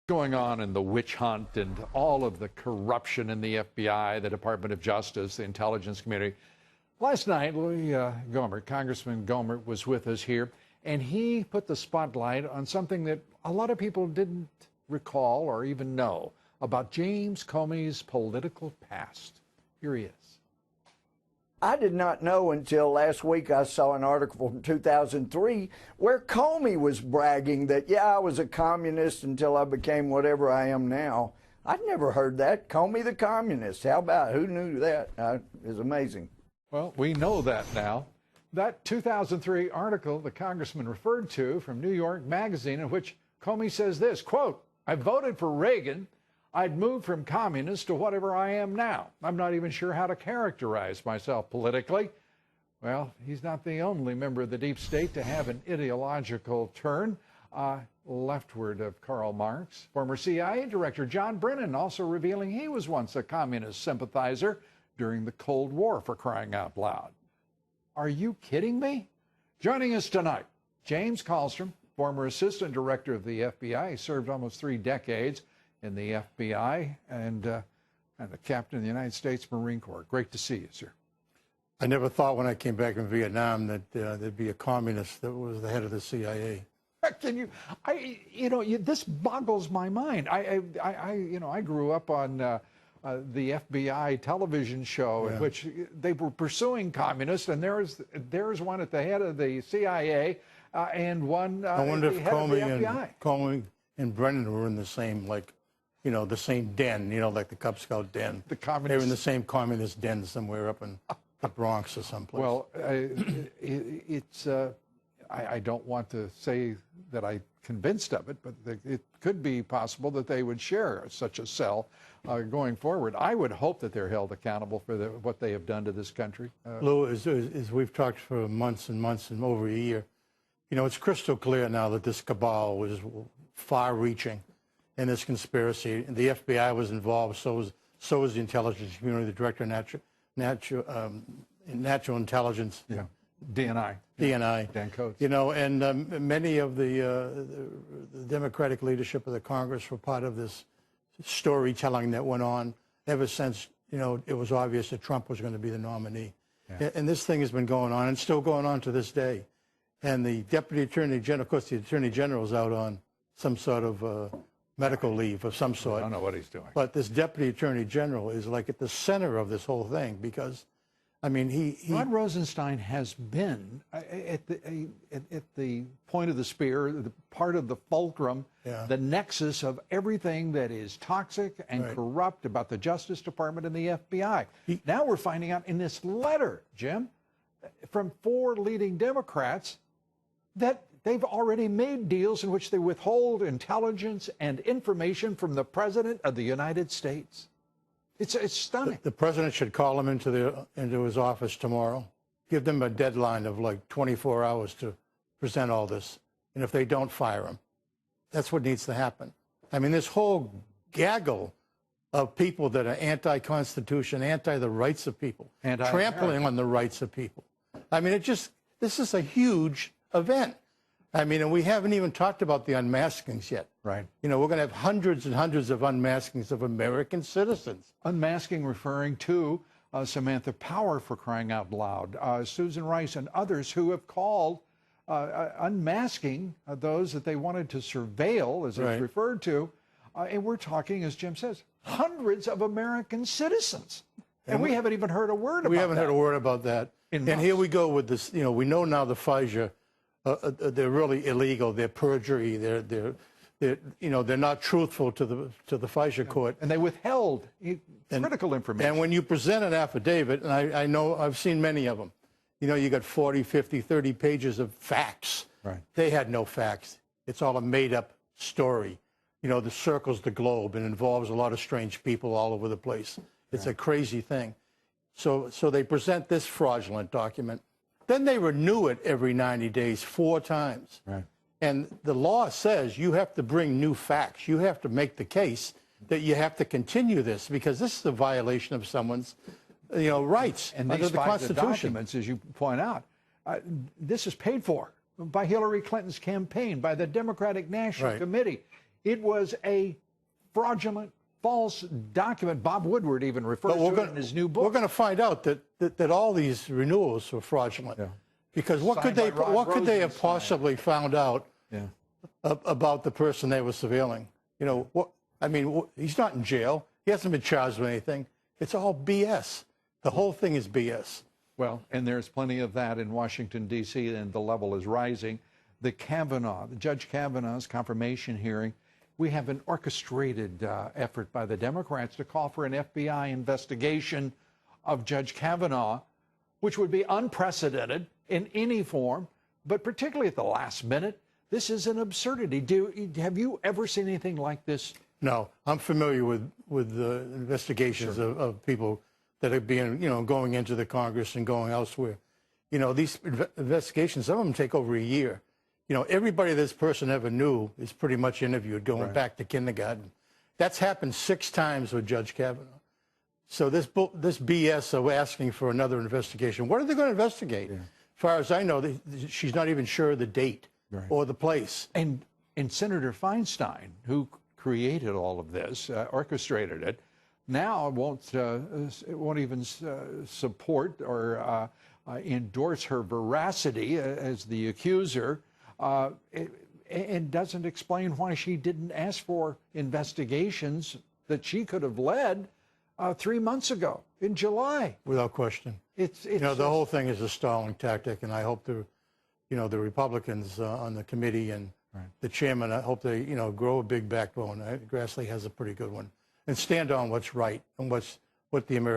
Going on in the witch hunt and all of the corruption in the FBI, the Department of Justice, the intelligence community. Last night, Louis Gomert, Congressman Gomert, was with us here, and he put the spotlight on something that a lot of people didn't recall or even know about James Comey's political past. Here he is. I did not know until last week I saw an article from 2003 where Comey was bragging that, yeah, I was a communist until I became whatever I am now. I'd never heard that. Comey the communist. How about, who knew that? It's amazing. Well, we know that now. That 2003 article the congressman referred to from New York Magazine, in which Comey says this, quote, I voted for Reagan. I'd moved from communist to whatever I am now. I'm not even sure how to characterize myself politically. Well, he's not the only member of the deep state to have an ideological turn leftward of Karl Marx. Former CIA Director John Brennan also revealing he was once a communist sympathizer during the Cold War, for crying out loud. Are you kidding me? Joining us tonight, James Kallstrom, former assistant director of the FBI. He served almost 3 decades in the FBI and a captain in the United States Marine Corps. Great to see you, sir. I never thought when I came back from Vietnam that there'd be a communist that was the head of the CIA. Can you? This boggles my mind. I grew up on the FBI television show in which they were pursuing communists, and there's one at the head of the CIA and one I wonder at the if head of the FBI. Comey and Brennan were in the same, the same den, like the Cub Scout den. The communist. They were in the same communist den somewhere up in the Bronx or someplace. Well, I don't want to say that I'm convinced of it, but it could be possible that they would share such a cell going forward. I would hope that they're held accountable for what they have done to this country. Lou, as we've talked for months and months and over a year, it's crystal clear now that this cabal was far-reaching in this conspiracy. The FBI was involved, so was the intelligence community, the director of natural intelligence. Yeah. DNI. Dan Coates. And many of the Democratic leadership of the Congress were part of this storytelling that went on ever since, it was obvious that Trump was going to be the nominee. Yeah. And this thing has been going on and still going on to this day. And the Deputy Attorney General, of course, the Attorney General is out on some sort of medical leave of some sort. I don't know what he's doing. But this Deputy Attorney General is like at the center of this whole thing because, Rod Rosenstein has been at the point of the spear, the part of the fulcrum, the nexus of everything that is toxic and corrupt about the Justice Department and the FBI. Now we're finding out in this letter, Jim, from 4 leading Democrats that they've already made deals in which they withhold intelligence and information from the President of the United States. It's stunning. The president should call him into his office tomorrow, give them a deadline of like 24 hours to present all this. And if they don't, fire him. That's what needs to happen. This whole gaggle of people that are anti-Constitution, anti the rights of people, trampling on the rights of people. This is a huge event. And we haven't even talked about the unmaskings yet. Right. We're going to have hundreds and hundreds of unmaskings of American citizens. Unmasking referring to Samantha Power, for crying out loud, Susan Rice and others who have called unmasking those that they wanted to surveil, as it's referred to. And we're talking, as Jim says, hundreds of American citizens. And we haven't even heard a word about that. We haven't heard a word about that. And here we go with this, we know now the FISA, they're really illegal. They're perjury. They're not truthful to the FISA court. And they withheld critical information. And when you present an affidavit, and I know I've seen many of them, you got 40, 50, 30 pages of facts. Right. They had no facts. It's all a made-up story. That circles the globe and involves a lot of strange people all over the place. It's a crazy thing. So they present this fraudulent document. Then they renew it every 90 days 4 times. Right. And the law says you have to bring new facts. You have to make the case that you have to continue this because this is a violation of someone's rights and under these the Constitution. Documents, as you point out, this is paid for by Hillary Clinton's campaign, by the Democratic National Committee. It was a fraudulent, false document. Bob Woodward even refers to it in his new book. We're going to find out that all these renewals were fraudulent. Yeah. Because what could they have possibly found out about the person they were surveilling? You know, he's not in jail. He hasn't been charged with anything. It's all BS. The whole thing is BS. Well, and there's plenty of that in Washington, D.C., and the level is rising. The Judge Kavanaugh's confirmation hearing, we have an orchestrated effort by the Democrats to call for an FBI investigation of Judge Kavanaugh, which would be unprecedented in any form, but particularly at the last minute. This is an absurdity. Have you ever seen anything like this? No, I'm familiar with the investigations of people that are being, going into the Congress and going elsewhere. You know, these investigations, some of them take over a year. You know, everybody this person ever knew is pretty much interviewed, going back to kindergarten. That's happened 6 times with Judge Kavanaugh. So this BS of asking for another investigation, what are they going to investigate? Yeah. As far as I know, she's not even sure of the date or the place. And Senator Feinstein, who created all of this, orchestrated it, now won't even support or endorse her veracity as the accuser, and doesn't explain why she didn't ask for investigations that she could have led 3 months ago in July. Without question. It's the whole thing is a stalling tactic, and I hope the Republicans on the committee and the chairman, I hope they grow a big backbone. Grassley has a pretty good one, and stand on what's right and what the American